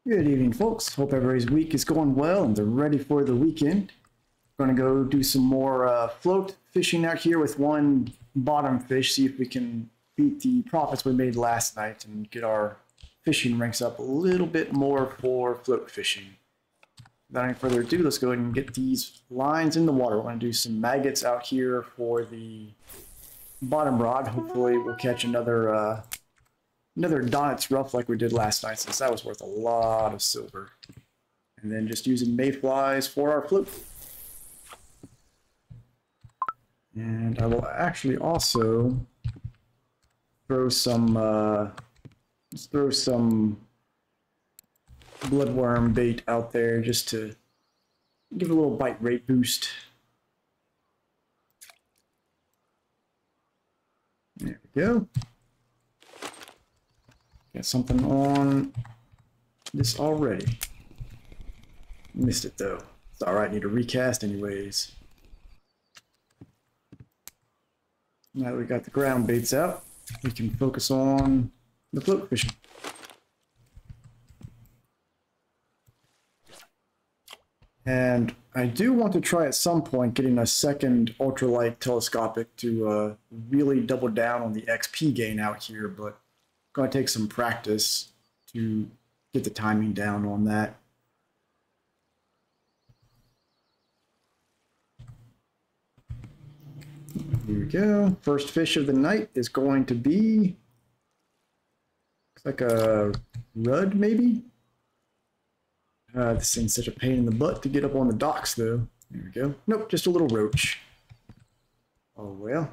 Good evening, folks. Hope everybody's week is going well and they're ready for the weekend. Going to go do some more float fishing out here with one bottom fish, see if we can beat the profits we made last night and get our fishing ranks up a little bit more for float fishing. Without any further ado, let's go ahead and get these lines in the water. We're going to do some maggots out here for the bottom rod. Hopefully we'll catch another Donnett's rough like we did last night, since that was worth a lot of silver. And then just using mayflies for our float. And I will actually also throw some bloodworm bait out there just to give it a little bite rate boost. There we go. Got something on this already. Missed it though. It's alright, need to recast anyways. Now that we got the ground baits out, we can focus on the float fishing. And I do want to try at some point getting a second ultralight telescopic to really double down on the XP gain out here, but going to take some practice to get the timing down on that. Here we go. First fish of the night is going to be, looks like a rudd maybe. This thing's such a pain in the butt to get up on the docks though. There we go. Nope, just a little roach. Oh well.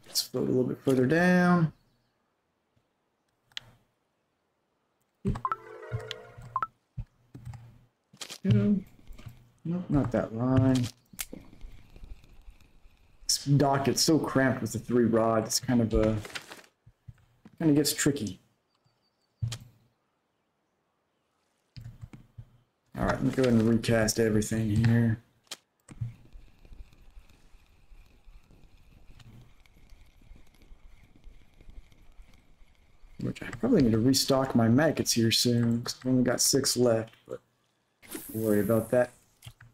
Let's float a little bit further down. Nope, not that line. This dock gets so cramped with the 3 rod. It's kind of gets tricky. All right, let me go ahead and recast everything here. Which I probably need to restock my maggots here soon, because I've only got 6 left, but we'll worry about that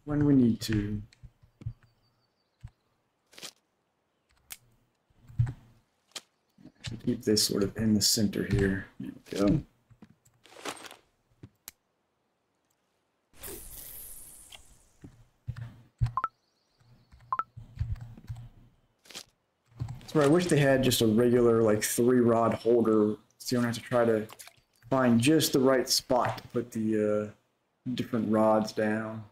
when we need to. Keep this sort of in the center here. There we go. So I wish they had just a regular like 3 rod holder, so you don't have to try to find just the right spot to put the different rods down.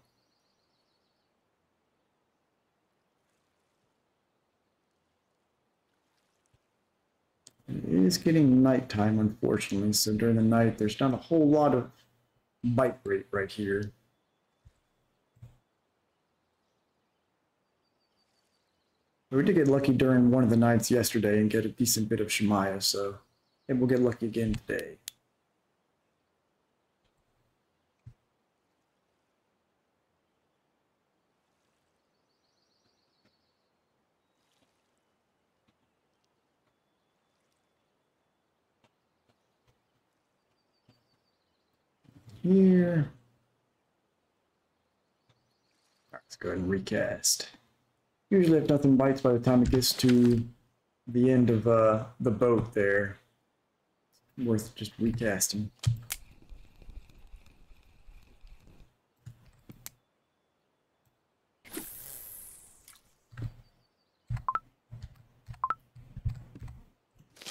It is getting nighttime, unfortunately, so during the night there's not a whole lot of bite rate right here. We did get lucky during one of the nights yesterday and get a decent bit of Shemaya, so maybe we'll get lucky again today. Here. All right, let's go ahead and recast. Usually if nothing bites by the time it gets to the end of the boat there, it's worth just recasting.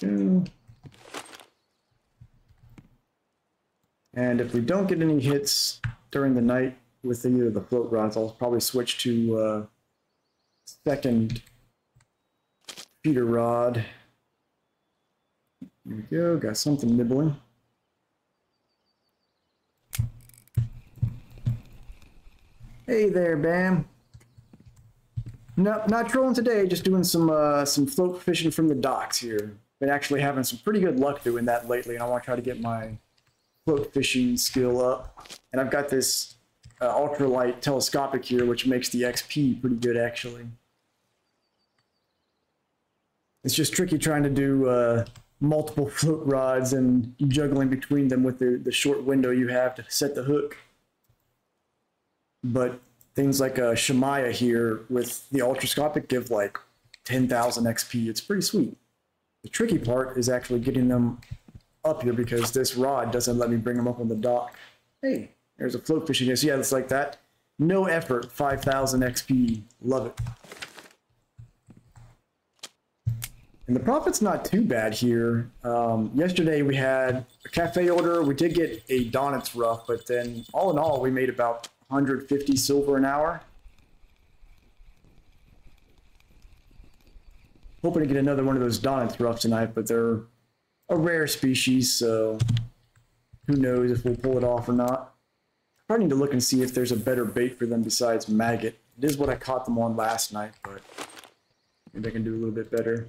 Go. And if we don't get any hits during the night with either of the float rods, I'll probably switch to second feeder rod. Here we go, got something nibbling. Hey there, Bam. Nope, not trolling today, just doing some float fishing from the docks here. Been actually having some pretty good luck doing that lately, and I want to try to get my float fishing skill up. And I've got this ultralight telescopic here, which makes the XP pretty good actually. It's just tricky trying to do multiple float rods and juggling between them with the short window you have to set the hook. But things like a Shemaya here with the ultrascopic give like 10,000 XP. It's pretty sweet. The tricky part is actually getting them up here because this rod doesn't let me bring them up on the dock. Hey, there's a float fishing here. So yeah, it's like that. No effort, 5,000 XP. Love it. And the profit's not too bad here. Yesterday we had a cafe order. We did get a Donit's rough, but then all in all, we made about 150 silver an hour. Hoping to get another one of those Donit's roughs tonight, but they're a rare species, so who knows if we'll pull it off or not. Probably need to look and see if there's a better bait for them besides maggot. It is what I caught them on last night, but maybe I can do a little bit better.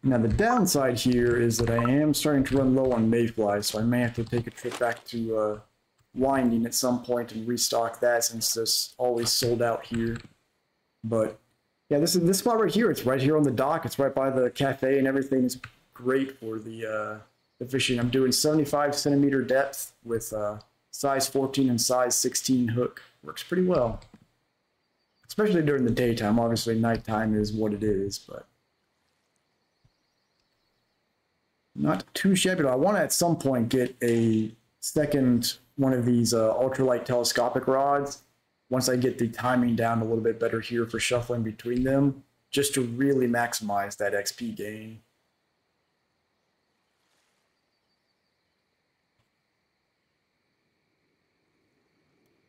Now the downside here is that I am starting to run low on mayflies, so I may have to take a trip back to Winding at some point and restock that since this always sold out here. But yeah, this spot right here. It's right here on the dock. It's right by the cafe, and everything is great for the fishing. I'm doing 75 centimeter depth with size 14 and size 16 hook. Works pretty well, especially during the daytime. Obviously, nighttime is what it is, but. Not too shabby. I want to at some point get a second one of these ultralight telescopic rods once I get the timing down a little bit better here for shuffling between them, just to really maximize that XP gain.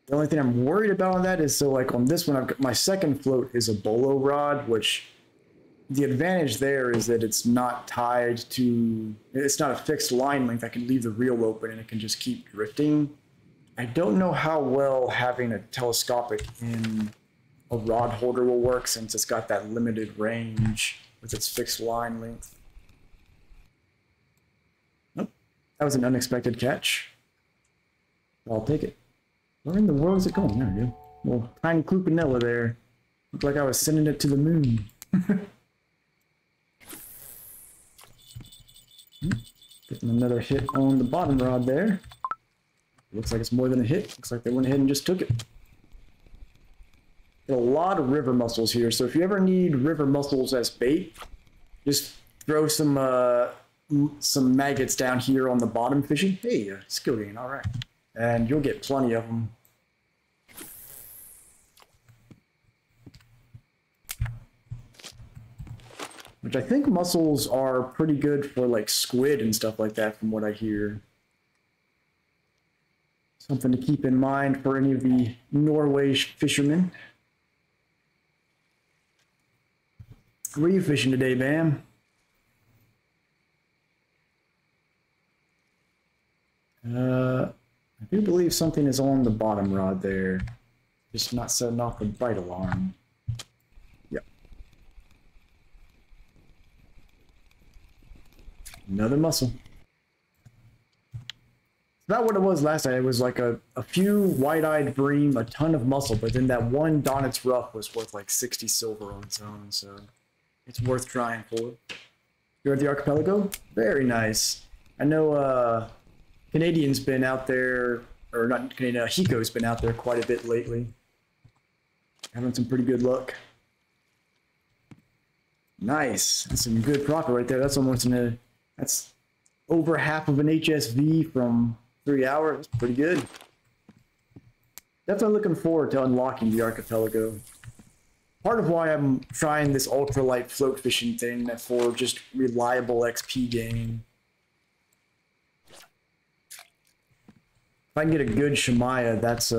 The only thing I'm worried about on that is, so like on this one, I've got my second float is a bolo rod, which the advantage there is that it's not tied to, it's not a fixed line length. I can leave the reel open and it can just keep drifting. I don't know how well having a telescopic in a rod holder will work since it's got that limited range with its fixed line length. Nope, that was an unexpected catch. I'll take it. Where in the world is it going? There we go. Little tiny clupanella there. Looked like I was sending it to the moon. Getting another hit on the bottom rod there. Looks like it's more than a hit. Looks like they went ahead and just took it. Got a lot of river mussels here, so if you ever need river mussels as bait, just throw some maggots down here on the bottom fishing. Hey, skill gain, all right. And you'll get plenty of them. Which I think mussels are pretty good for like squid and stuff like that from what I hear. Something to keep in mind for any of the Norway fishermen. Where are you fishing today, Bam? I do believe something is on the bottom rod there. Just not setting off the bite alarm. Another mussel. It's not what it was last night. It was like a few white-eyed bream, a ton of mussel, but then that one Donit's rough was worth like 60 silver on its own, so it's worth trying for. You're at the archipelago? Very nice. I know Canadian's been out there, or not Canadian, Hiko's been out there quite a bit lately. Having some pretty good luck. Nice. That's some good profit right there. That's almost that's over half of an HSV from 3 hours. That's pretty good. Definitely looking forward to unlocking the archipelago. Part of why I'm trying this ultralight float fishing thing for just reliable XP gain. If I can get a good Shemaya, that's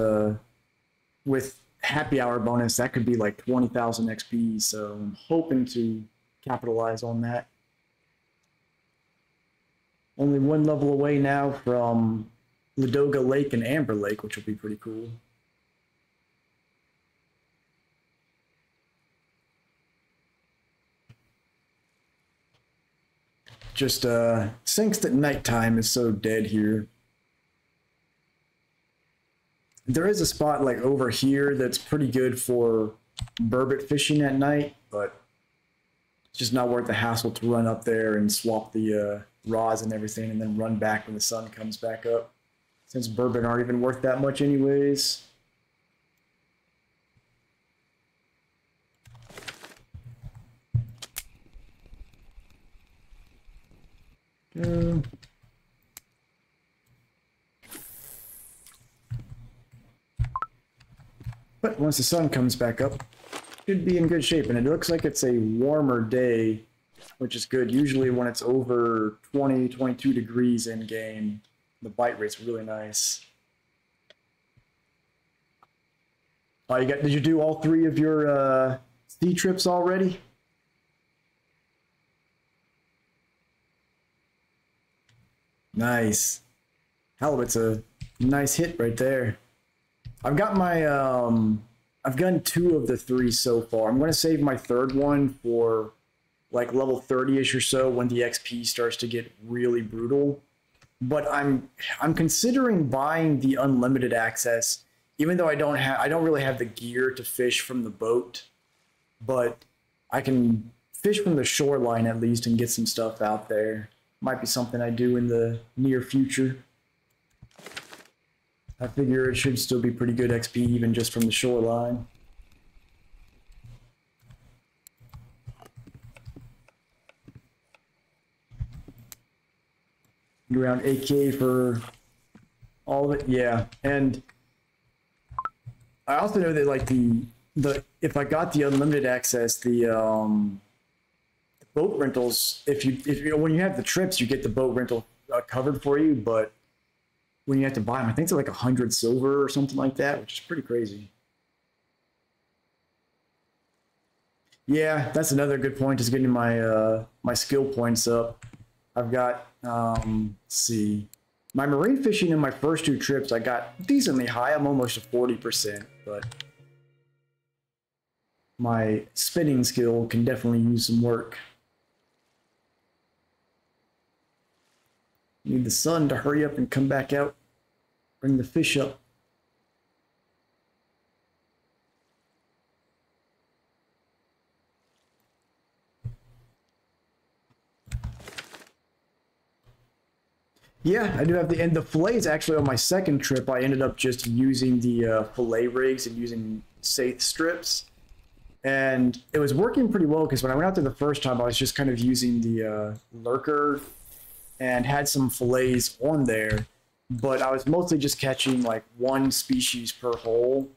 with happy hour bonus, that could be like 20,000 XP. So I'm hoping to capitalize on that. Only one level away now from Ladoga Lake and Amber Lake, which will be pretty cool. Just sinks at nighttime is so dead here. There is a spot like over here that's pretty good for burbot fishing at night, but It's just not worth the hassle to run up there and swap the rods and everything and then run back when the sun comes back up. Since bourbon aren't even worth that much anyways. But once the sun comes back up, should be in good shape. And it looks like it's a warmer day, which is good. Usually when it's over 20, 22 degrees in game, the bite rate's really nice. Oh, did you do all 3 of your sea trips already? Nice. Halibut's a nice hit right there. I've got my, I've gotten 2 of the 3 so far. I'm going to save my 3rd one for like level 30-ish or so when the XP starts to get really brutal. But I'm considering buying the unlimited access, even though I don't really have the gear to fish from the boat, but I can fish from the shoreline at least and get some stuff out there. Might be something I do in the near future. I figure it should still be pretty good XP even just from the shoreline. Around 8K for all of it, yeah. And I also know that like the if I got the unlimited access, the boat rentals, if you when you have the trips, you get the boat rental covered for you, but when you have to buy them, I think it's like 100 silver or something like that, which is pretty crazy. Yeah, that's another good point, is getting my my skill points up. I've got let's see, my marine fishing in my first 2 trips, I got decently high. I'm almost at 40%, but my spinning skill can definitely use some work. Need the sun to hurry up and come back out, bring the fish up. Yeah, I do have and the fillets actually on my 2nd trip, I ended up just using the fillet rigs and using saith strips. And it was working pretty well because when I went out there the first time, I was just kind of using the lurker and had some fillets on there, but I was mostly just catching like 1 species per hole.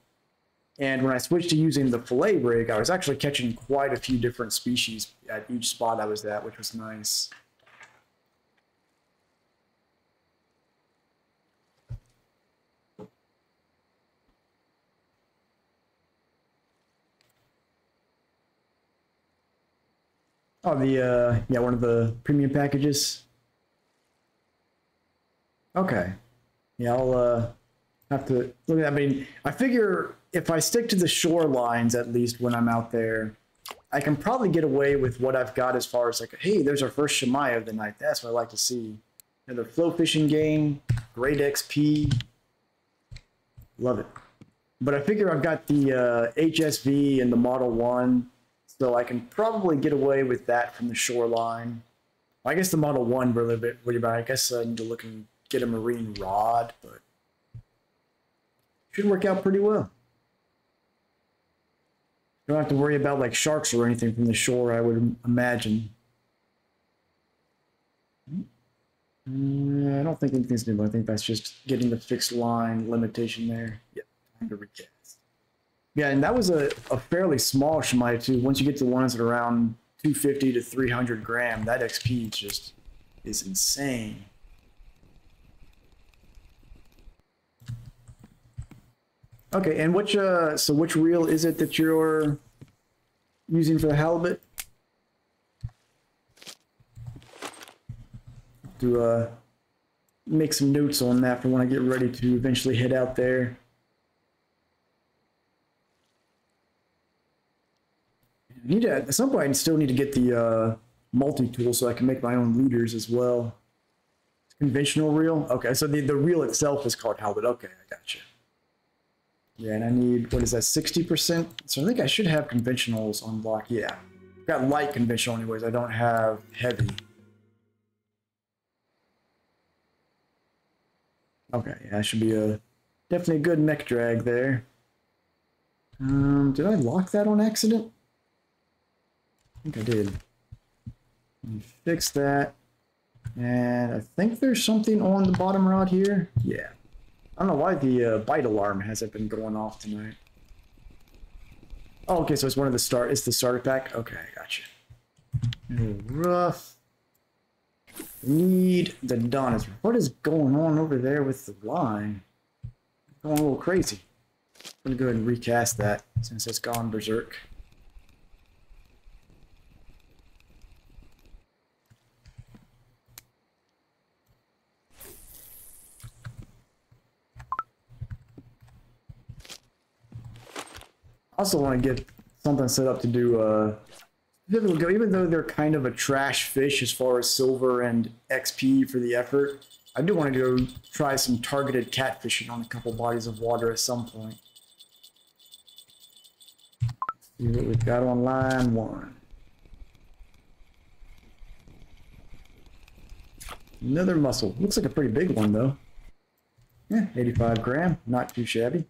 And when I switched to using the fillet rig, I was actually catching quite a few different species at each spot I was at, which was nice. Oh, the yeah, one of the premium packages. Okay. Yeah, I'll have to look at that. I mean, I figure if I stick to the shorelines, at least when I'm out there, I can probably get away with what I've got as far as like, hey, there's our first Shemaya of the night. That's what I like to see. Another flow fishing game, great XP. Love it. But I figure I've got the HSV and the Model 1, so I can probably get away with that from the shoreline. I guess the Model 1 we're a little bit worried about. I guess I need to look and get a marine rod, but should work out pretty well. Don't have to worry about like sharks or anything from the shore, I would imagine. I don't think anything's new. I think that's just getting the fixed line limitation there. Yep, time to recast. Yeah, and that was a fairly small Shemaya too. Once you get to ones that are around 250 to 300 gram, that XP just is insane. Okay, and which so which reel is it that you're using for the halibut? To make some notes on that for when I get ready to eventually head out there. I need to, at some point, I still need to get the multi-tool so I can make my own leaders as well. Conventional reel? Okay, so the reel itself is called halibut. Okay, I gotcha. Yeah, and I need, what is that, 60%? So I think I should have conventionals on lock. Yeah, Got light conventional anyways. I don't have heavy. Okay, yeah, that should be a definitely a good mech drag there. Did I lock that on accident? I think I did. Let me fix that. And I think there's something on the bottom rod here. Yeah. I don't know why the bite alarm hasn't been going off tonight. Oh, okay, so it's one of the it's the starter pack. Okay, gotcha. Rough. Need the Donis. What is going on over there with the line? Going a little crazy. I'm gonna go ahead and recast that since it's gone berserk. I also want to get something set up to do even though they're kind of a trash fish as far as silver and XP for the effort, I do want to go try some targeted catfishing on a couple bodies of water at some point. See what we've got on line 1. Another mussel. Looks like a pretty big one though. Yeah, 85 gram, not too shabby.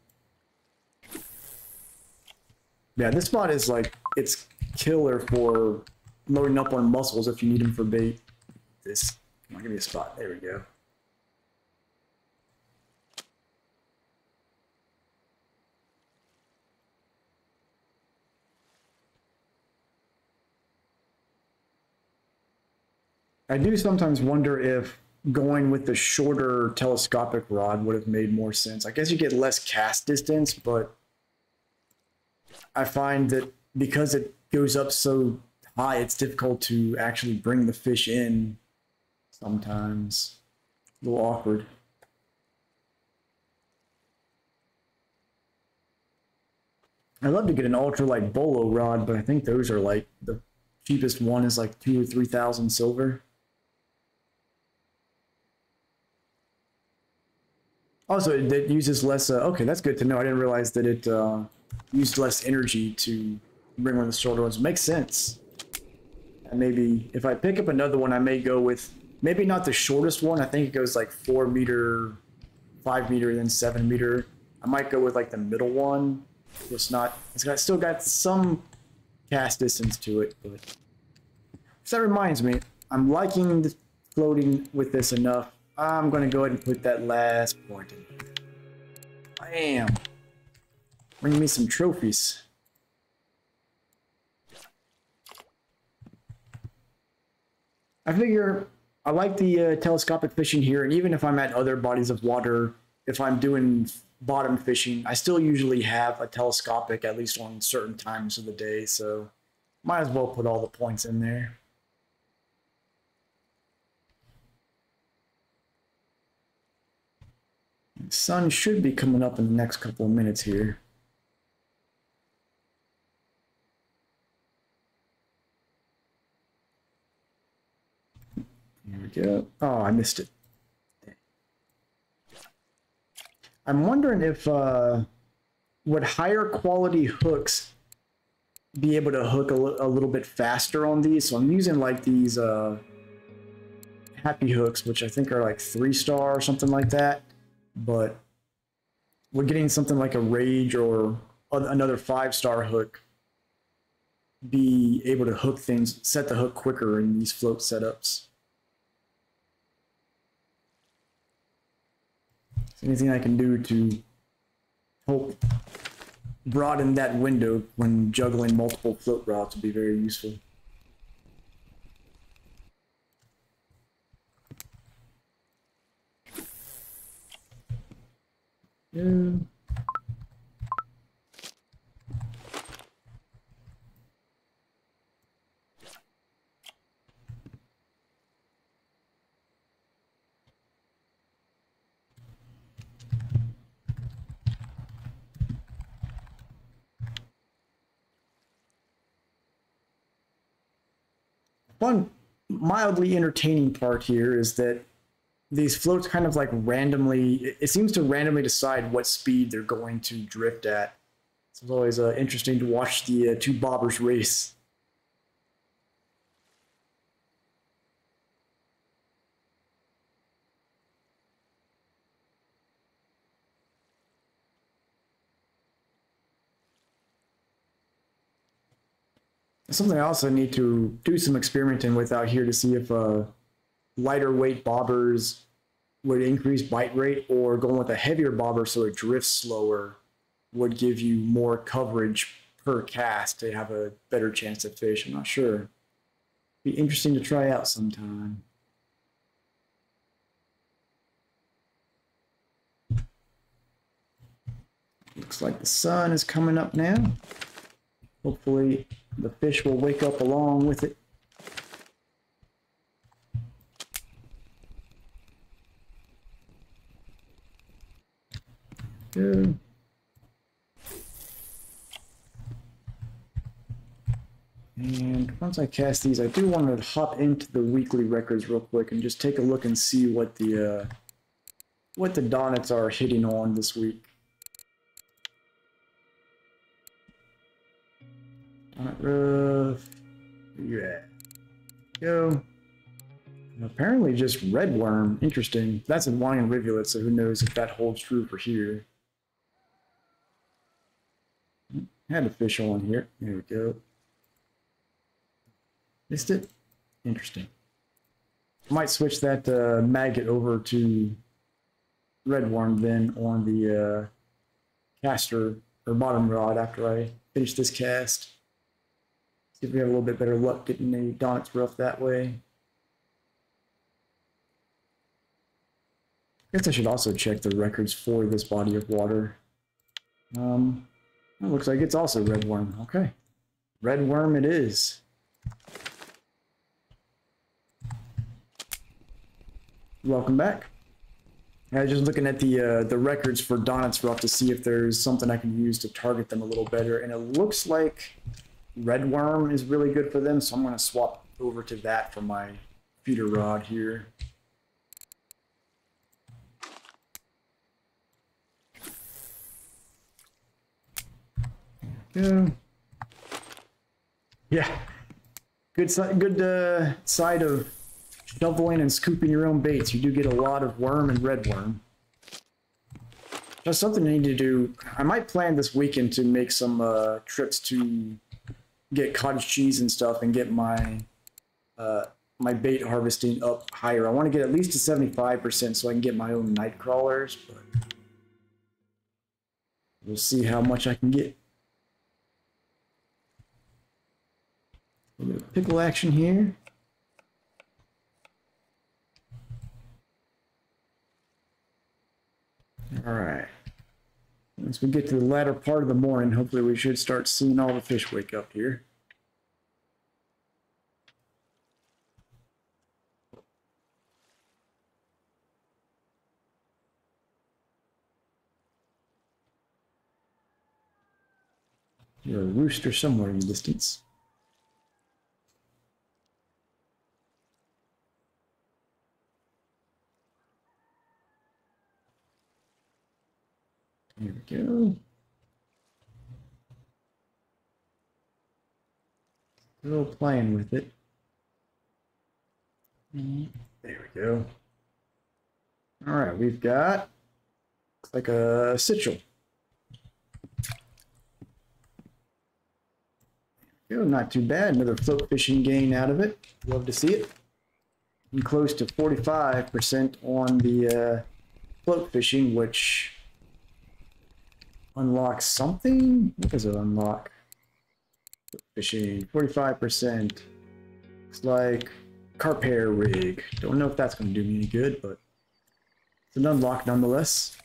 Yeah, this spot is like, it's killer for loading up on mussels if you need them for bait. This, come on, give me a spot. There we go. I do sometimes wonder if going with the shorter telescopic rod would have made more sense. I guess you get less cast distance, but I find that because it goes up so high, it's difficult to actually bring the fish in sometimes. A little awkward. I'd love to get an ultralight bolo rod, but I think those are like, the cheapest one is like 2,000 or 3,000 silver. Also, it uses less, okay, that's good to know. I didn't realize that it used less energy to bring one of the shorter ones. Makes sense. And maybe if I pick up another one, I may go with, maybe not the shortest one. I think it goes like 4 meter, 5 meter, then 7 meter. I might go with like the middle one. It's not, still got some cast distance to it. But so that reminds me, I'm liking the floating with this enough. I'm going to go ahead and put that last point in. Bam! Bring me some trophies. I figure I like the telescopic fishing here, and even if I'm at other bodies of water, if I'm doing bottom fishing, I still usually have a telescopic at least on certain times of the day, so might as well put all the points in there. The sun should be coming up in the next couple of minutes here. Here we go. Oh, I missed it. I'm wondering if would higher quality hooks be able to hook a little bit faster on these? So I'm using like these happy hooks, which I think are like 3-star or something like that. But we're getting something like a Rage or another 5-star hook be able to hook things, set the hook quicker in these float setups. So anything I can do to help broaden that window when juggling multiple float routes would be very useful. Yeah. One mildly entertaining part here is that these floats kind of like randomly, it seems to randomly decide what speed they're going to drift at. So it's always interesting to watch the two bobbers race. Something I also need to do some experimenting with out here to see if lighter weight bobbers would increase bite rate, or going with a heavier bobber so it drifts slower would give you more coverage per cast to have a better chance at fish. I'm not sure. Be interesting to try out sometime. Looks like the sun is coming up now. Hopefully the fish will wake up along with it. Good. And once I cast these, I do want to hop into the weekly records real quick and just take a look and see what the Donnets are hitting on this week. Donnet rough. Where you at? Go. And apparently just red worm. Interesting. That's in wine and rivulet, so who knows if that holds true for here. Had a fish on here. There we go. Missed it? Interesting. I might switch that maggot over to red worm then on the caster or bottom rod after I finish this cast. See if we have a little bit better luck getting the Donnets rough that way. I guess I should also check the records for this body of water. It looks like it's also red worm. Okay. Red worm it is. Welcome back. I was just looking at the records for Donnets rough to see if there's something I can use to target them a little better, and it looks like red worm is really good for them, so I'm going to swap over to that for my feeder rod here. Yeah, good side of shoveling and scooping your own baits. You do get a lot of worm and red worm. Just something I need to do. I might plan this weekend to make some trips to get cottage cheese and stuff and get my my bait harvesting up higher. I want to get at least to 75% so I can get my own night crawlers, but we'll see how much I can get. A little bit of pickle action here. All right. Once we get to the latter part of the morning, hopefully we should start seeing all the fish wake up here. There's a rooster somewhere in the distance. Here we go. Still playing with it. There we go. All right, we've got, looks like a citral. There we go, not too bad. Another float fishing gain out of it. Love to see it. And close to 45% on the float fishing, which unlocks something? What does it unlock? Fishing, 45%. Looks like carp hair rig. Don't know if that's going to do me any good, but it's an unlock nonetheless.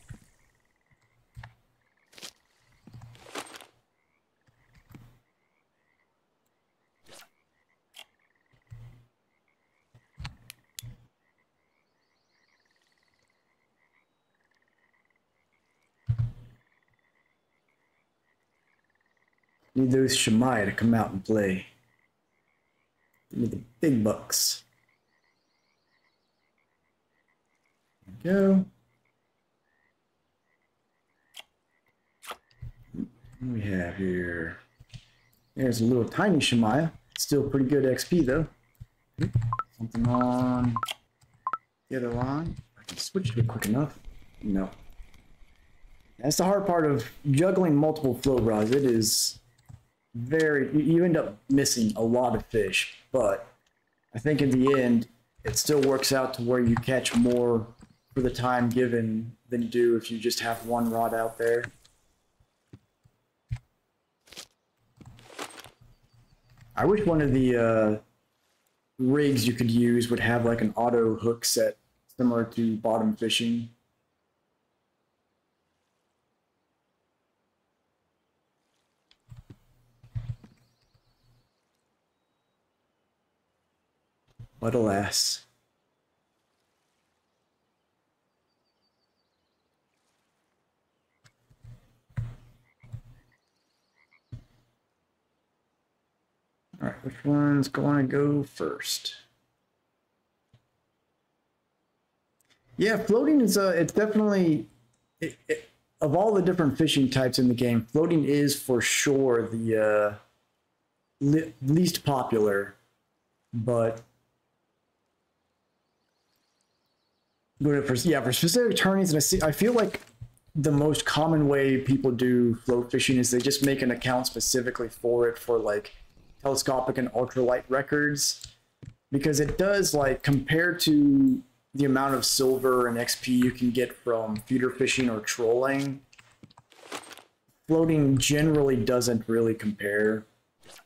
Need those Shemaya to come out and play. Need the big bucks. There we go. What do we have here? There's a little tiny Shemaya. Still pretty good XP though. Something on the other line. I can switch to it quick enough. No. That's the hard part of juggling multiple float rods. It is you end up missing a lot of fish, but I think in the end, it still works out to where you catch more for the time given than you do if you just have one rod out there. I wish one of the rigs you could use would have like an auto hook set similar to bottom fishing. But alas. All right, which one's going to go first? Yeah, floating is it's definitely of all the different fishing types in the game, floating is for sure the least popular, but for specific tourneys, and I feel like the most common way people do float fishing is they just make an account specifically for it for like telescopic and ultralight records, because it does, like, compared to the amount of silver and XP you can get from feeder fishing or trolling, floating generally doesn't really compare,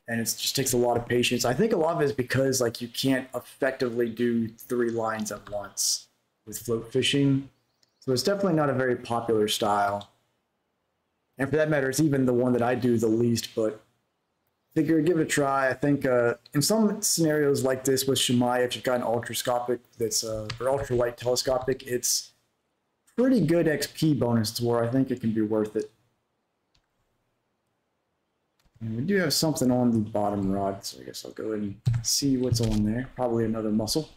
and it just takes a lot of patience. I think a lot of it is because like you can't effectively do 3 lines at once with float fishing, so it's definitely not a very popular style. And for that matter, it's even the one that I do the least, but figure give it a try. I think in some scenarios like this with Shemaya, if you've got an ultrascopic that's or ultralight telescopic, it's pretty good XP bonus to where I think it can be worth it. And we do have something on the bottom rod, so I guess I'll go ahead and see what's on there. Probably another mussel.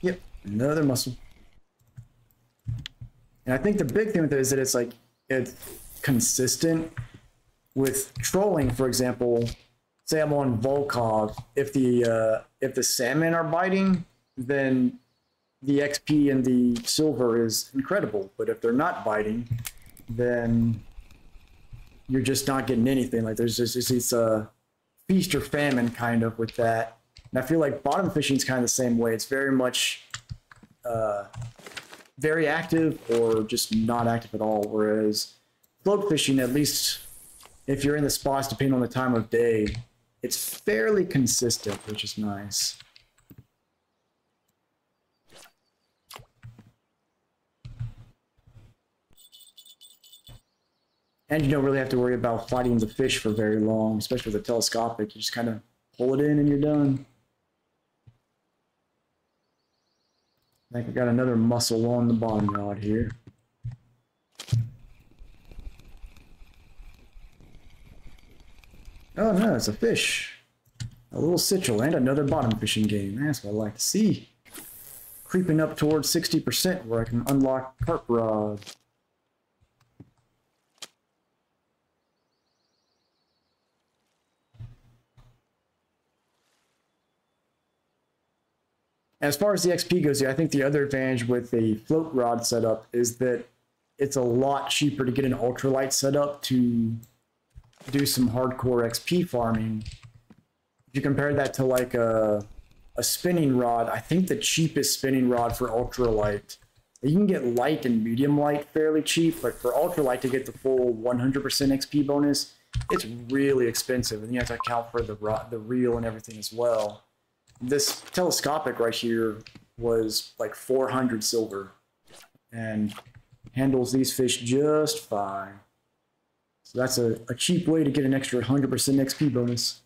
Yep, another mussel. And I think the big thing with it is that it's like, it's consistent. With trolling, for example, say I'm on Volkov, if the salmon are biting, then the XP and the silver is incredible. But if they're not biting, then you're just not getting anything. Like there's just it's a feast or famine kind of with that. And I feel like bottom fishing is kind of the same way. It's very much very active or just not active at all. Whereas float fishing, at least if you're in the spots, depending on the time of day, it's fairly consistent, which is nice. And you don't really have to worry about fighting the fish for very long, especially with a telescopic. You just kind of pull it in and you're done. I think we got another mussel on the bottom rod here. Oh no, it's a fish. A little citral and another bottom fishing game. That's what I like to see. Creeping up towards 60% where I can unlock carp rod. As far as the XP goes, I think the other advantage with the float rod setup is that it's a lot cheaper to get an ultralight setup to do some hardcore XP farming. If you compare that to like a spinning rod, I think the cheapest spinning rod for ultralight, you can get light and medium light fairly cheap, but for ultralight to get the full 100% XP bonus, it's really expensive, and you have to account for the reel and everything as well. This telescopic right here was like 400 silver and handles these fish just fine. So that's a cheap way to get an extra 100% XP bonus.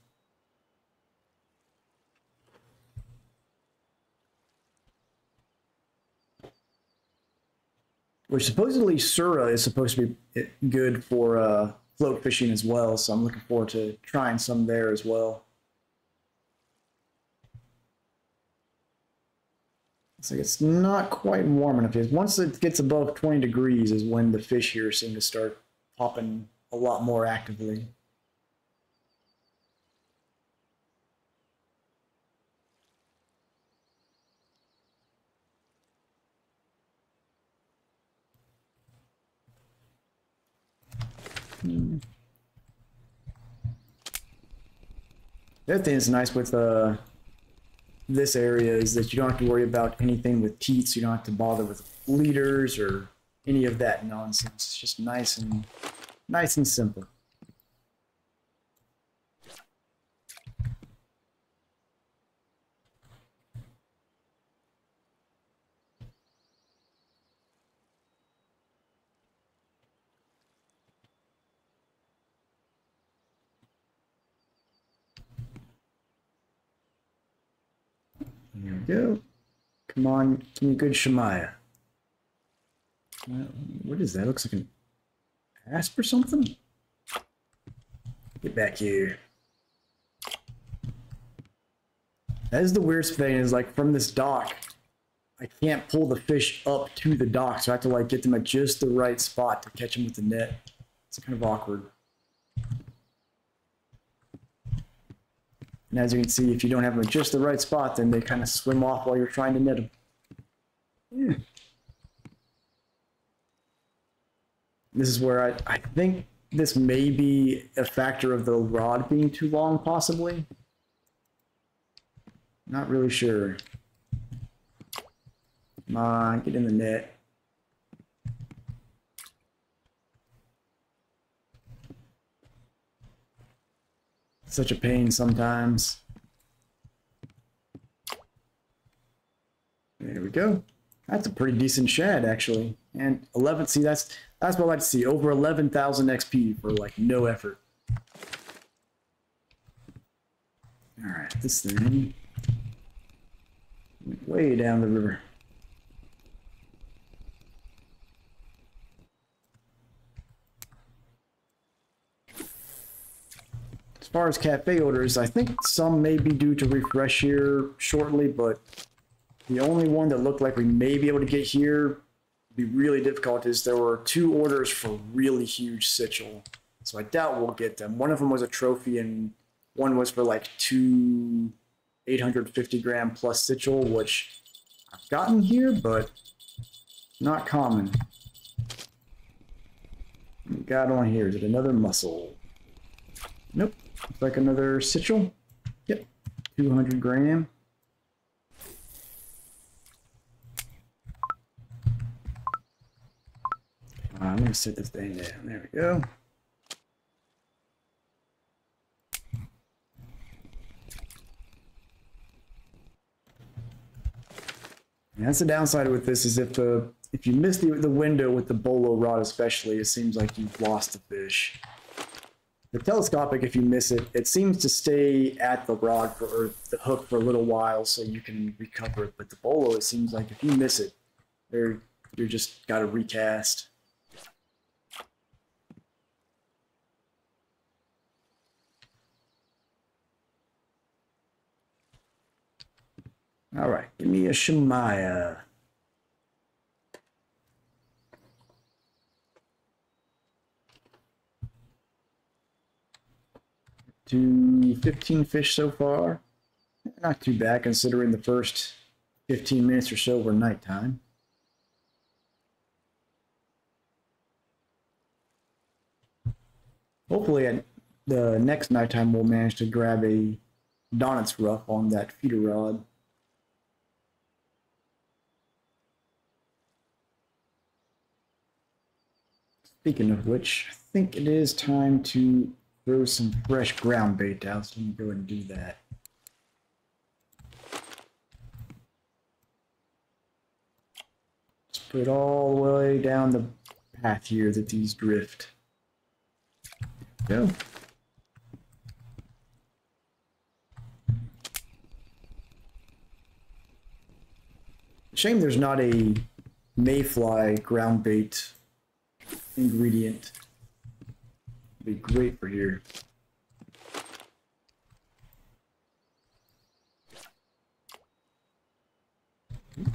Which supposedly Sura is supposed to be good for float fishing as well, so I'm looking forward to trying some there as well. So it's not quite warm enough yet. Once it gets above 20 degrees is when the fish here seem to start popping a lot more actively. The other thing that's nice with this area is that you don't have to worry about anything with teats. You don't have to bother with leaders or any of that nonsense. It's just nice and simple. Here we go. Come on, give me a good Shemaya. What is that? Looks like an asp or something? Get back here. That is the weirdest thing, is like from this dock, I can't pull the fish up to the dock, so I have to like get them at just the right spot to catch them with the net. It's kind of awkward. And as you can see, if you don't have them at just the right spot, then they kind of swim off while you're trying to net them. Yeah. This is where I think this may be a factor of the rod being too long, possibly. Not really sure. Come on, get in the net. Such a pain sometimes. There we go. That's a pretty decent shad, actually. And 11, see, that's what I like to see. Over 11,000 XP for, like, no effort. Alright, this thing. Way down the river. As far as cafe orders, I think some may be due to refresh here shortly, but the only one that looked like we may be able to get here would be really difficult is there were 2 orders for really huge sitchel. So I doubt we'll get them. One of them was a trophy and one was for like 2 850 gram plus sitchel, which I've gotten here, but not common. What we got on here? Is it another mussel? Nope. Looks like another sitchel. Yep. 200 gram. I'm going to set this thing down. There we go. And that's the downside with this, is if you miss the window with the bolo rod especially, it seems like you've lost the fish. The telescopic, if you miss it, it seems to stay at the rod or the hook for a little while so you can recover it. But the bolo, it seems like if you miss it, you're just got to recast. All right, give me a Shemaya. To 15 fish so far. Not too bad considering the first 15 minutes or so were nighttime. Hopefully at the next nighttime we'll manage to grab a Donnet's Ruff on that feeder rod. Speaking of which, I think it is time to throw some fresh ground bait out, so let me go ahead and do that. Just put it all the way down the path here that these drift. Go. Shame there's not a mayfly ground bait ingredient. Be great for here. There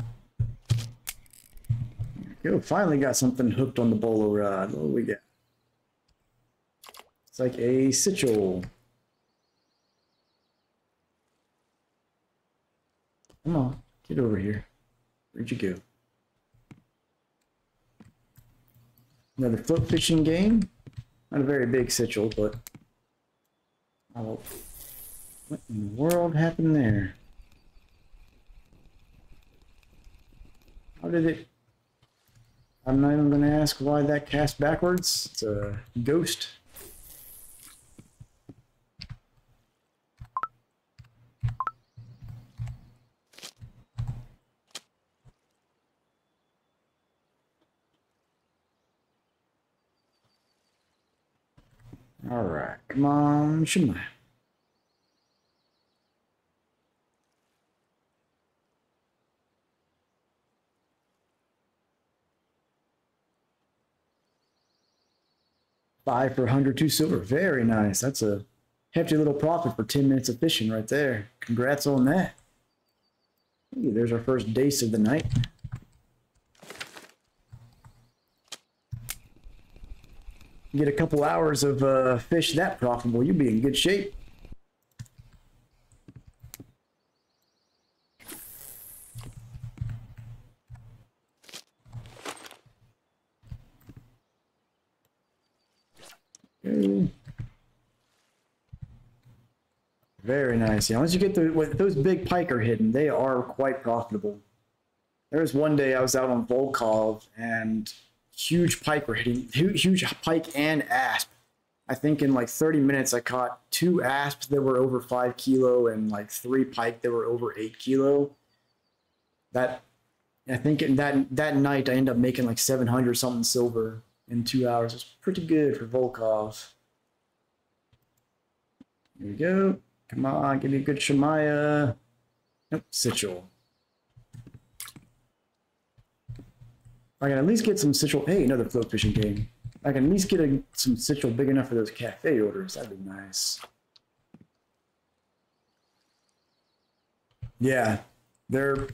we go. Finally got something hooked on the bolo rod. What do we got? It's like a sitchel. Come on, get over here. Where'd you go? Another float fishing game. Not a very big sitchel, but oh, what in the world happened there? How did it? I'm not even going to ask why that cast backwards. It's a ghost. All right, come on, Shemaya. $5 for 102 silver. Very nice. That's a hefty little profit for 10 minutes of fishing right there. Congrats on that. Ooh, there's our first dace of the night. Get a couple hours of fish that profitable, you'll be in good shape. Okay. Very nice. Yeah, once you get those big pike are hidden, they are quite profitable. There was one day I was out on Volkov and huge pike were hitting, huge pike and asp. I think in like 30 minutes I caught 2 asps that were over 5 kilo and like 3 pike that were over 8 kilo. That, I think in that night I ended up making like 700 something silver in 2 hours. It's pretty good for Volkov. Here we go. Come on, give me a good Shemaya. Nope, Sitchel. I can at least get some Sitchel. Hey, another float fishing game. I can at least get some Sitchel big enough for those cafe orders. That'd be nice. Yeah, they're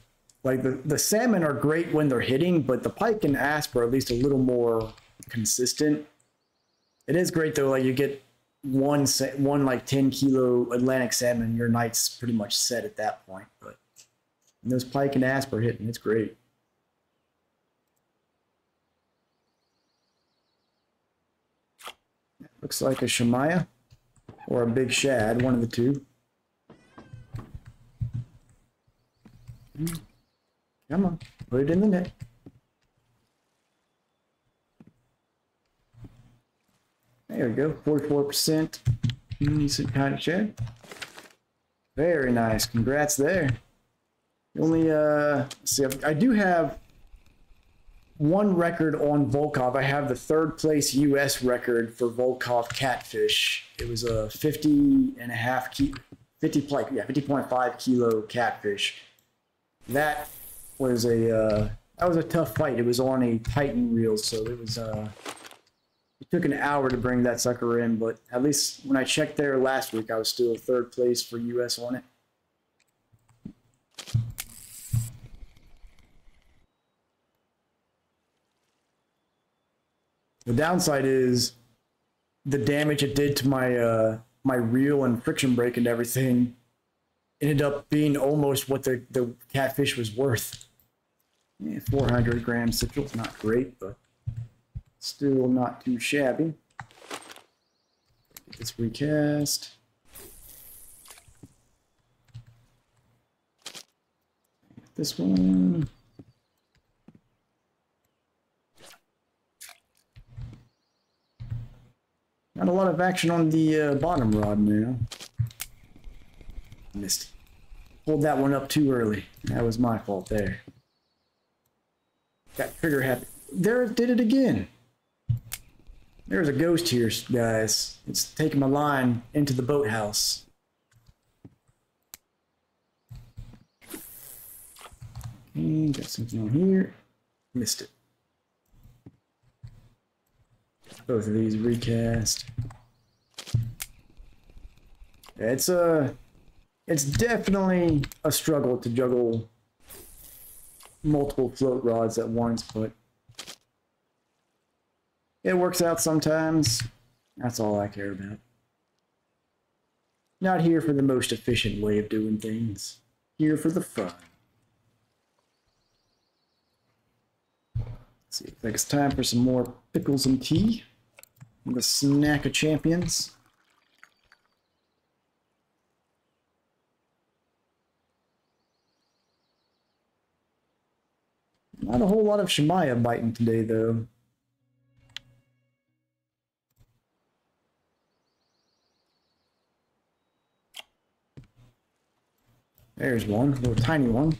like the salmon are great when they're hitting, but the pike and asp are at least a little more consistent. It is great though. Like you get one like 10 kilo Atlantic salmon, your night's pretty much set at that point. But those pike and asp are hitting. It's great. Looks like a Shemaya or a big shad, one of the two. Come on, put it in the net. There we go, 44%. Decent kind of shad. Very nice, congrats there. Only, see, I do have one record on Volkov. I have the 3rd place US record for Volkov catfish. It was a 50.5 kilo catfish. That was a tough fight. It was on a Titan reel, so it was it took an hour to bring that sucker in, but at least when I checked there last week, I was still 3rd place for US on it. The downside is the damage it did to my my reel and friction brake and everything ended up being almost what the catfish was worth. Yeah, 400 grams Sitchel's not great, but still not too shabby. Get this recast. This one. Not a lot of action on the bottom rod now. Missed. Pulled that one up too early. That was my fault there. Got trigger happy. There it did it again. There's a ghost here, guys. It's taking my line into the boathouse. Okay, got something on here. Missed it. Both of these recast. It's definitely a struggle to juggle multiple float rods at once, but it works out sometimes. That's all I care about. Not here for the most efficient way of doing things. Here for the fun. Let's see, I think it's time for some more pickles and tea. The snack of champions. Not a whole lot of Shemaya biting today, though. There's one, a little tiny one.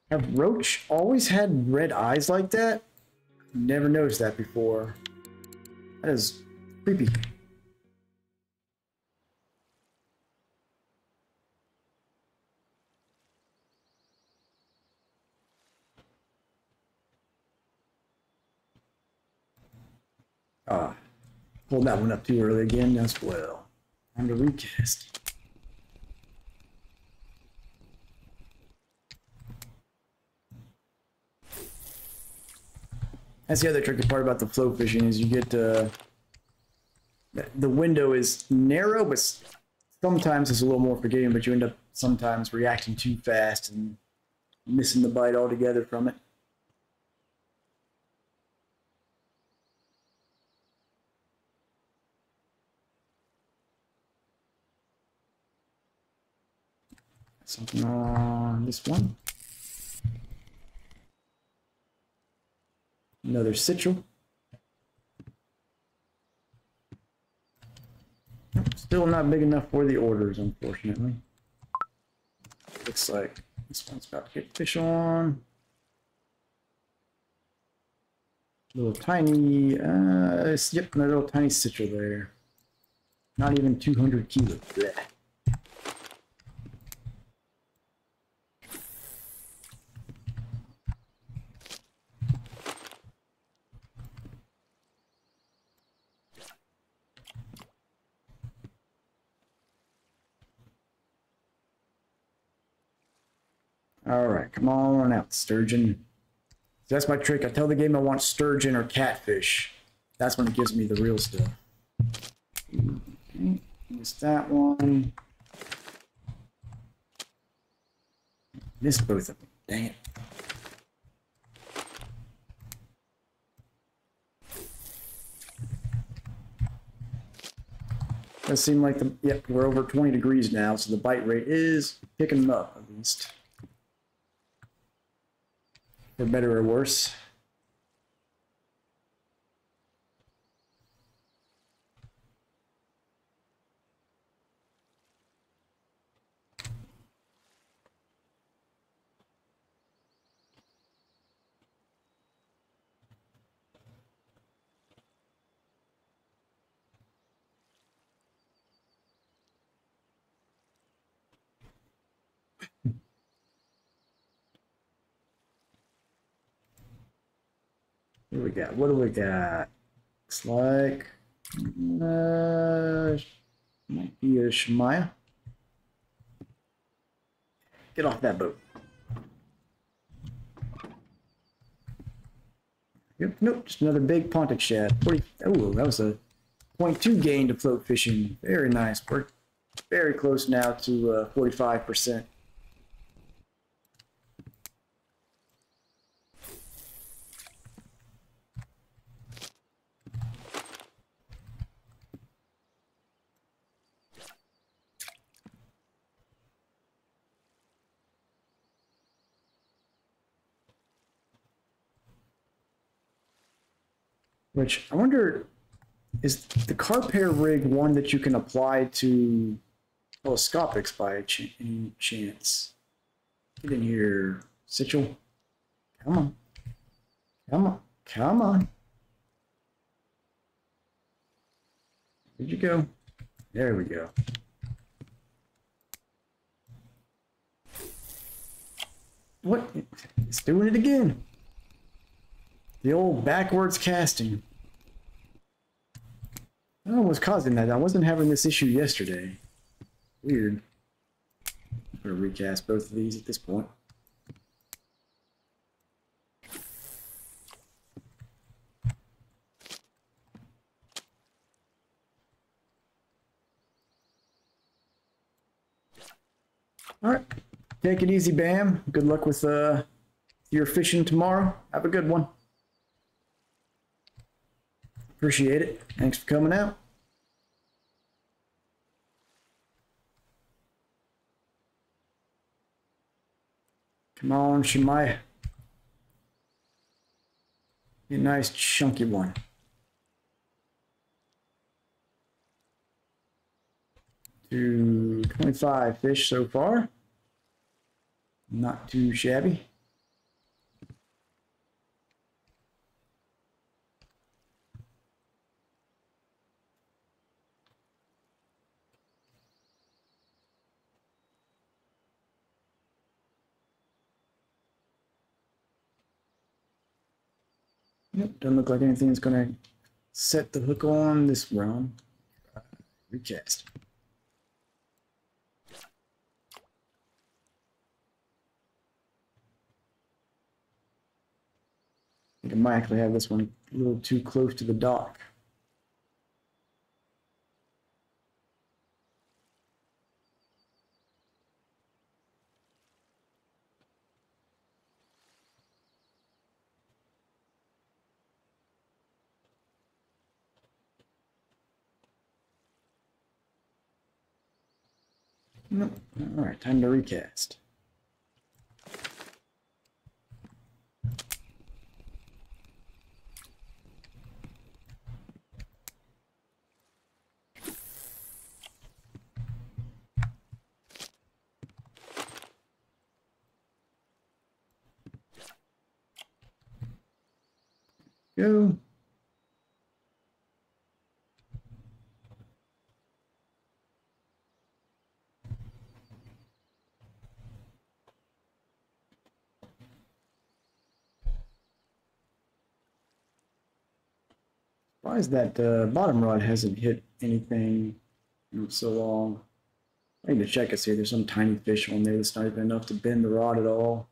Have roach always had red eyes like that? Never noticed that before. That is creepy. Ah, pulled that one up too early again as well. Time to recast. That's the other tricky part about the float fishing is you get the window is narrow, but sometimes it's a little more forgiving, but you end up sometimes reacting too fast and missing the bite altogether from it. Something on this one. Another citral. Still not big enough for the orders, unfortunately. Looks like this one's about to get fish on. Little tiny, yep, a little tiny citral there. Not even 200 kilos. Blech. All right, come on out, sturgeon. That's my trick. I tell the game I want sturgeon or catfish. That's when it gives me the real stuff. Okay, missed that one. Missed both of them. Dang it. Does seem like yep, we're over 20 degrees now, so the bite rate is picking up at least. For better or worse. What do we got? What do we got? Looks like might be a Shemaya. Get off that boat. Yep, nope, just another big pontic shad. 40, oh, that was a 0.2 gain to float fishing. Very nice. We're very close now to 45%. Which I wonder, is the Carpair rig one that you can apply to telescopics by any chance? Get in here, Sitchell. Come on. Come on. Come on. Where'd you go? There we go. What? It's doing it again. The old backwards casting. I don't know what's causing that. I wasn't having this issue yesterday. Weird. I'm going to recast both of these at this point. All right. Take it easy, Bam. Good luck with your fishing tomorrow. Have a good one. Appreciate it. Thanks for coming out. Come on, Shemaya. Be a nice chunky one. To 25 fish so far. Not too shabby. Yep, doesn't look like anything's gonna set the hook on this round. Recast. I think I might actually have this one a little too close to the dock. Nope. All right, time to recast. Go. Why is that bottom rod hasn't hit anything in so long? I need to check and see if there's some tiny fish on there that's not even enough to bend the rod at all.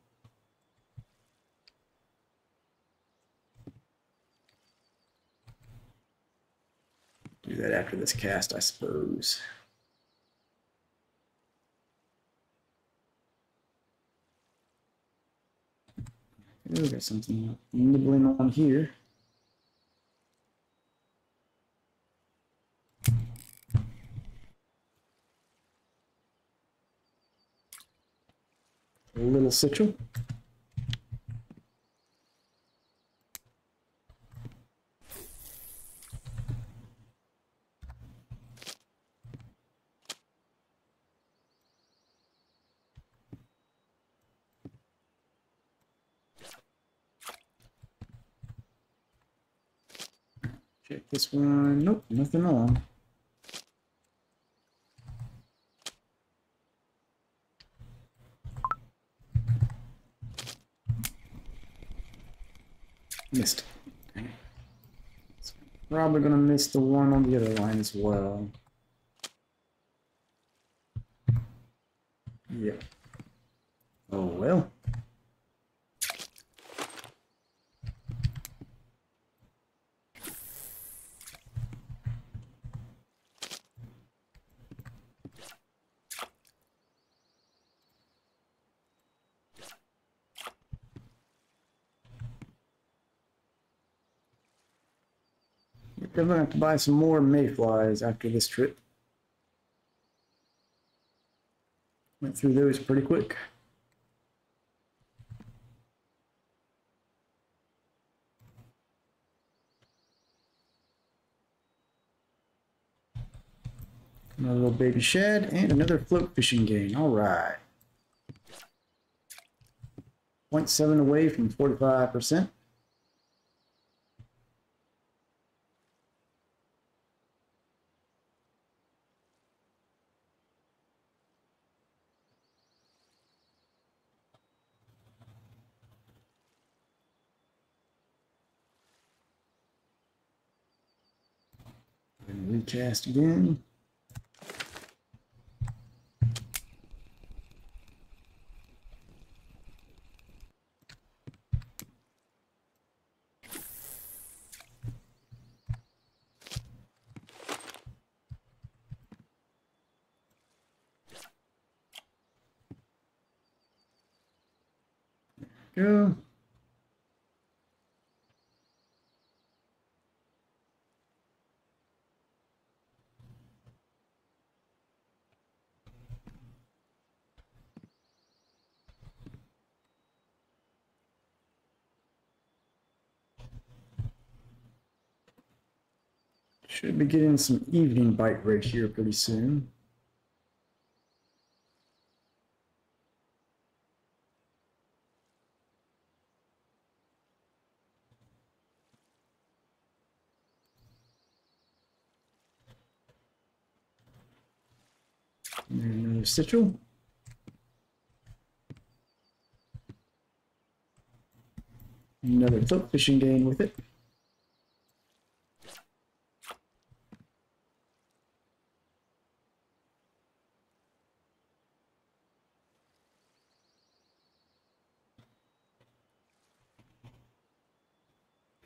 Do that after this cast, I suppose. We got something nibbling on here. A little citral. Check this one. Nope, nothing on. Missed. Okay. Probably gonna miss the one on the other line as well. Yeah. Oh well. We're gonna have to buy some more mayflies after this trip. Went through those pretty quick. Another little baby shad and another float fishing gain. All right. 0.7 away from 45%. And recast again. Go. Should be getting some evening bite right here pretty soon. And another Citral. Another float fishing game with it.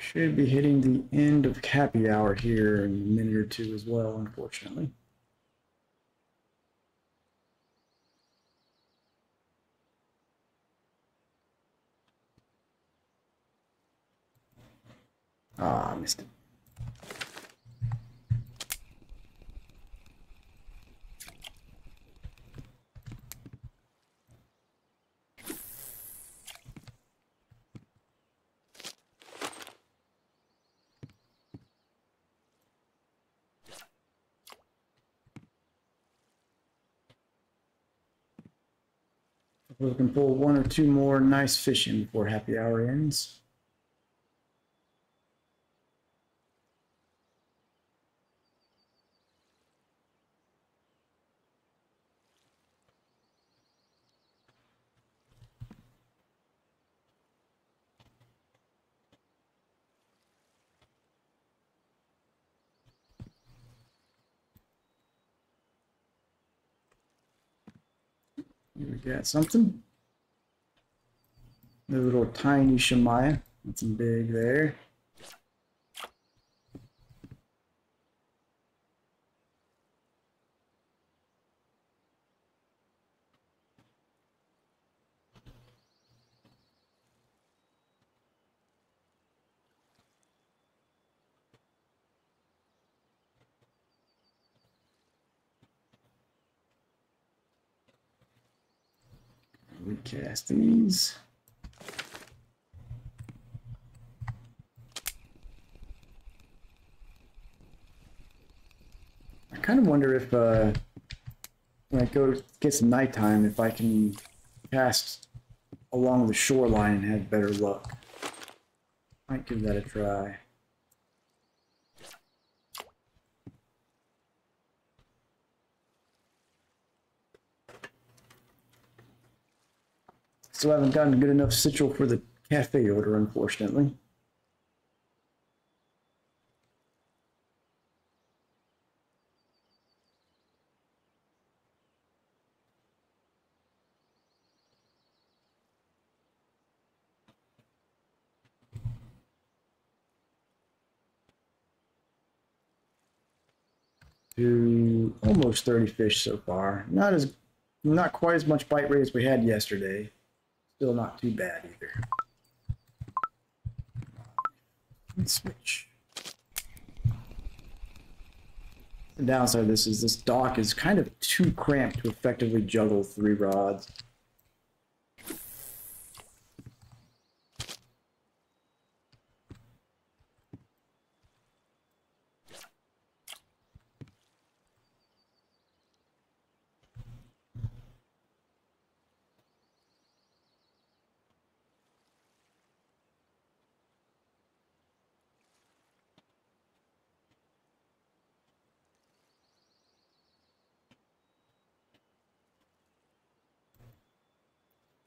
Should be hitting the end of happy hour here in a minute or two as well, unfortunately. Ah, I missed it. We can pull one or two more nice fish in before happy hour ends. Here we got something. A little tiny Shemaya. Nothing big there. Recast these. I kind of wonder if when it gets nighttime, if I can cast along the shoreline and have better luck. Might give that a try. Still haven't gotten good enough Citral for the cafe order, unfortunately. To almost 30 fish so far. Not quite as much bite rate as we had yesterday. Still not too bad either. Let's switch. The downside of this is this dock is kind of too cramped to effectively juggle 3 rods.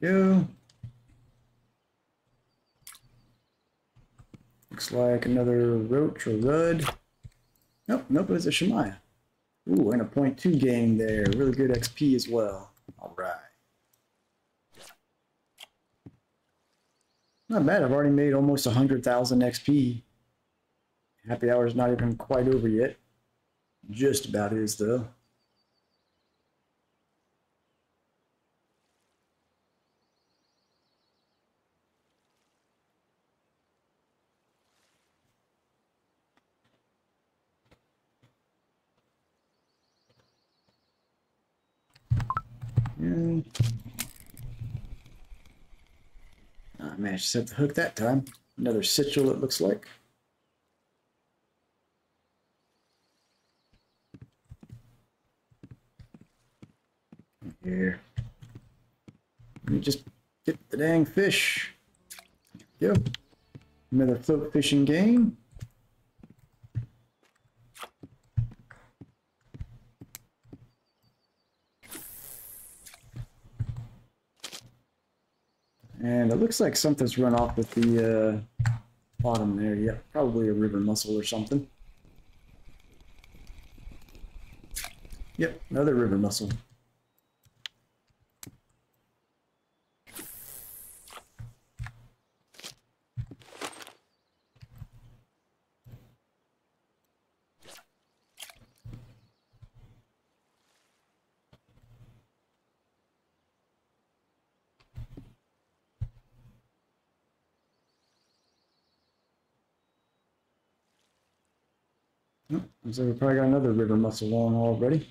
Go. Looks like another roach or rudd. Nope, nope, it's a Shemaya. Ooh, and a .2 game there. Really good XP as well. All right. Not bad. I've already made almost 100,000 XP. Happy hour's not even quite over yet. Just about is, though. I managed to set the hook that time. Another Citral, it looks like. Here. Let me just get the dang fish. Yep. Another float fishing game. And it looks like something's run off with the bottom there. Yeah, probably a river mussel or something. Yep, another river mussel. Oh, looks like we probably got another river mussel on already.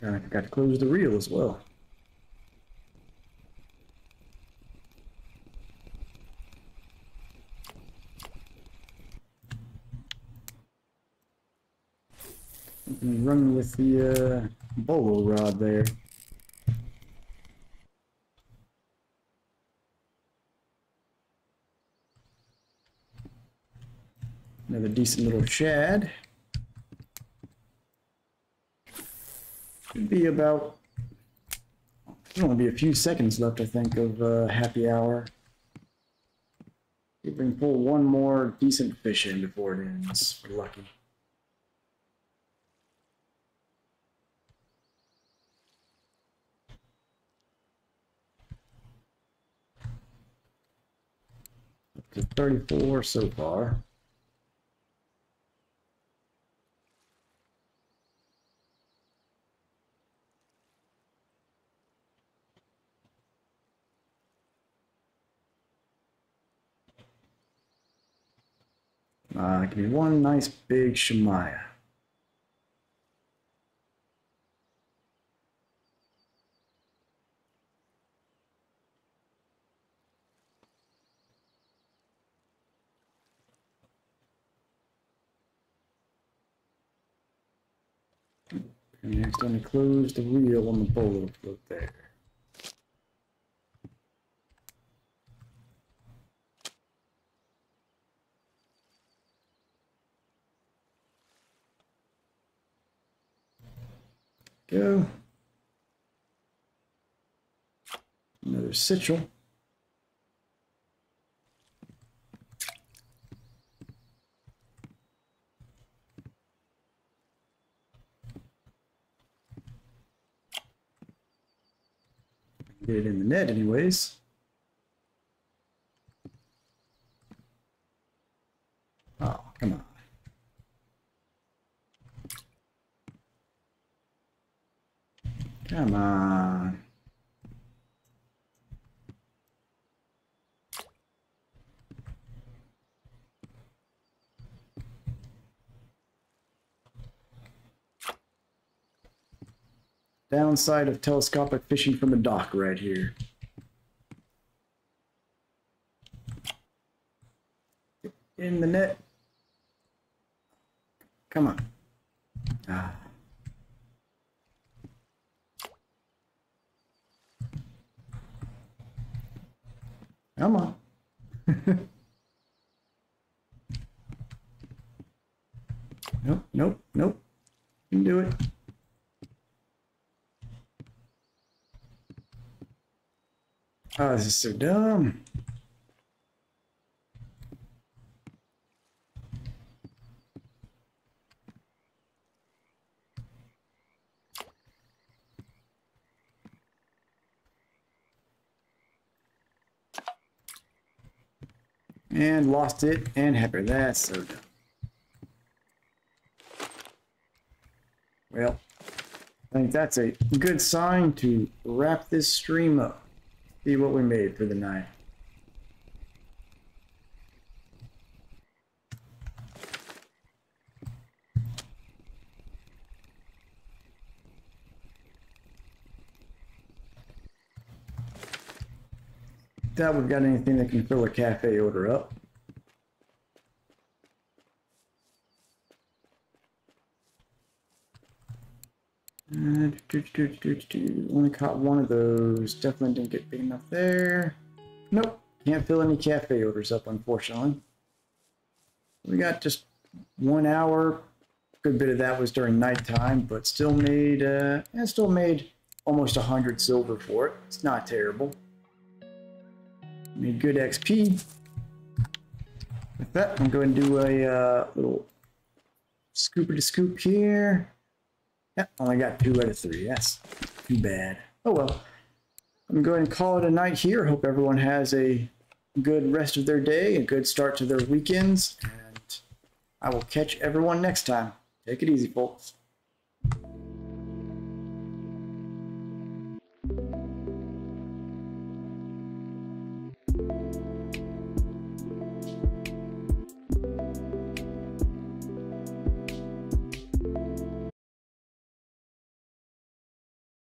I forgot to close the reel as well. Run with the bolo rod there. Another decent little shad. Should be about, there's only be a few seconds left, I think, of happy hour. See if we can pull one more decent fish in before it ends. We're lucky. Up to 34 so far. Give me one nice big Shemaya. And next, let me close the reel on the bolo float there. Go. Another sitchel. Get it in the net anyways. Oh, come on. Come on. Downside of telescopic fishing from the dock right here. In the net. Come on. Ah. Come on. Nope, nope, nope. You can do it. Oh, this is so dumb. And lost it and Heifer. That's so dumb. Well, I think that's a good sign to wrap this stream up. See what we made for the night. Doubt we've got anything that can fill a cafe order up. Only caught one of those. Definitely didn't get big enough there. Nope. Can't fill any cafe orders up, unfortunately. We got just 1 hour. Good bit of that was during nighttime, but still made almost 100 silver for it. It's not terrible. Made good XP. With that, I'm going to do a little scooper to scoop here. Yep, only got 2 out of 3. That's too bad. Oh well. I'm going to call it a night here. Hope everyone has a good rest of their day, a good start to their weekends, and I will catch everyone next time. Take it easy, folks.